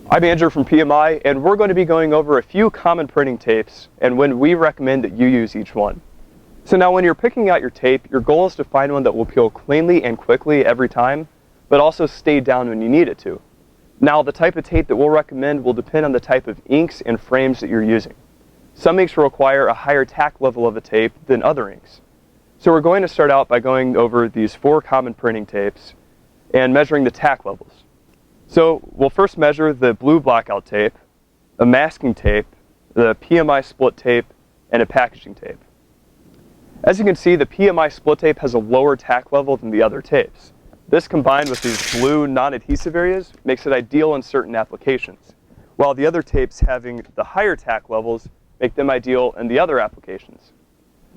I'm Andrew from PMI, and we're going to be going over a few common printing tapes and when we recommend that you use each one. So now when you're picking out your tape, your goal is to find one that will peel cleanly and quickly every time, but also stay down when you need it to. Now the type of tape that we'll recommend will depend on the type of inks and frames that you're using. Some inks require a higher tack level of a tape than other inks. So we're going to start out by going over these 4 common printing tapes and measuring the tack levels. So we'll first measure the blue blackout tape, a masking tape, the PMI split tape, and a packaging tape. As you can see, the PMI split tape has a lower tack level than the other tapes. This combined with these blue non-adhesive areas makes it ideal in certain applications, while the other tapes having the higher tack levels make them ideal in the other applications.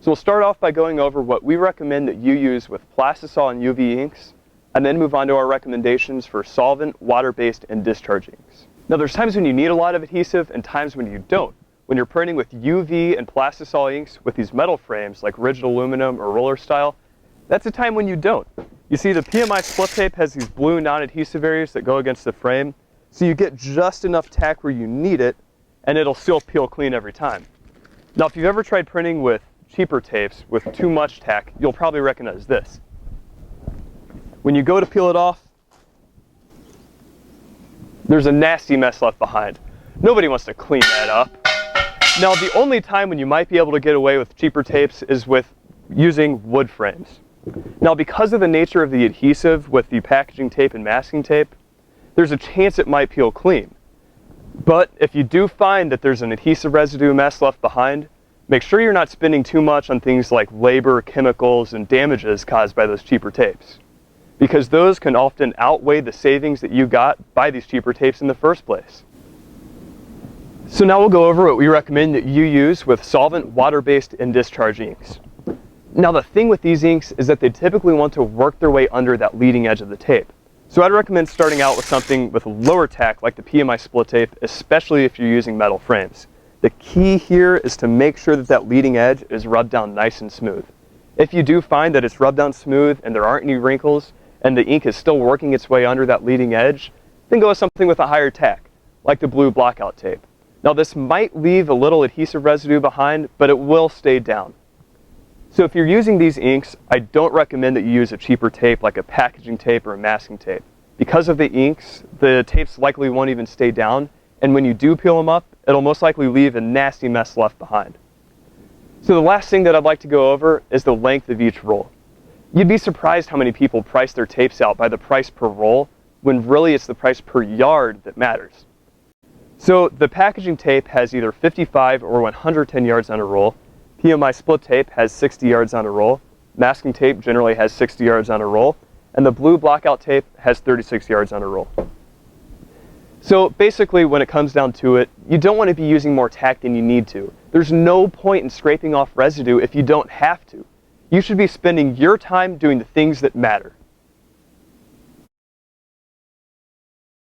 So we'll start off by going over what we recommend that you use with plastisol and UV inks, and then move on to our recommendations for solvent, water-based, and discharge inks. Now there's times when you need a lot of adhesive and times when you don't. When you're printing with UV and plastisol inks with these metal frames like rigid aluminum or roller style, that's a time when you don't. You see the PMI split tape has these blue non-adhesive areas that go against the frame, so you get just enough tack where you need it, and it'll still peel clean every time. Now if you've ever tried printing with cheaper tapes with too much tack, you'll probably recognize this. When you go to peel it off, there's a nasty mess left behind. Nobody wants to clean that up. Now, the only time when you might be able to get away with cheaper tapes is with using wood frames. Now, because of the nature of the adhesive with the packaging tape and masking tape, there's a chance it might peel clean. But if you do find that there's an adhesive residue mess left behind, make sure you're not spending too much on things like labor, chemicals, and damages caused by those cheaper tapes, because those can often outweigh the savings that you got by these cheaper tapes in the first place. So now we'll go over what we recommend that you use with solvent, water-based, and discharge inks. Now the thing with these inks is that they typically want to work their way under that leading edge of the tape. So I'd recommend starting out with something with a lower tack like the PMI split tape, especially if you're using metal frames. The key here is to make sure that that leading edge is rubbed down nice and smooth. If you do find that it's rubbed down smooth and there aren't any wrinkles, and the ink is still working its way under that leading edge, then go with something with a higher tack, like the blue blackout tape. Now this might leave a little adhesive residue behind, but it will stay down. So if you're using these inks, I don't recommend that you use a cheaper tape like a packaging tape or a masking tape. Because of the inks, the tapes likely won't even stay down, and when you do peel them up, it'll most likely leave a nasty mess left behind. So the last thing that I'd like to go over is the length of each roll. You'd be surprised how many people price their tapes out by the price per roll, when really it's the price per yard that matters. So the packaging tape has either 55 or 110 yards on a roll. PMI split tape has 60 yards on a roll. Masking tape generally has 60 yards on a roll. And the blue blackout tape has 36 yards on a roll. So basically when it comes down to it, you don't want to be using more tack than you need to. There's no point in scraping off residue if you don't have to. You should be spending your time doing the things that matter.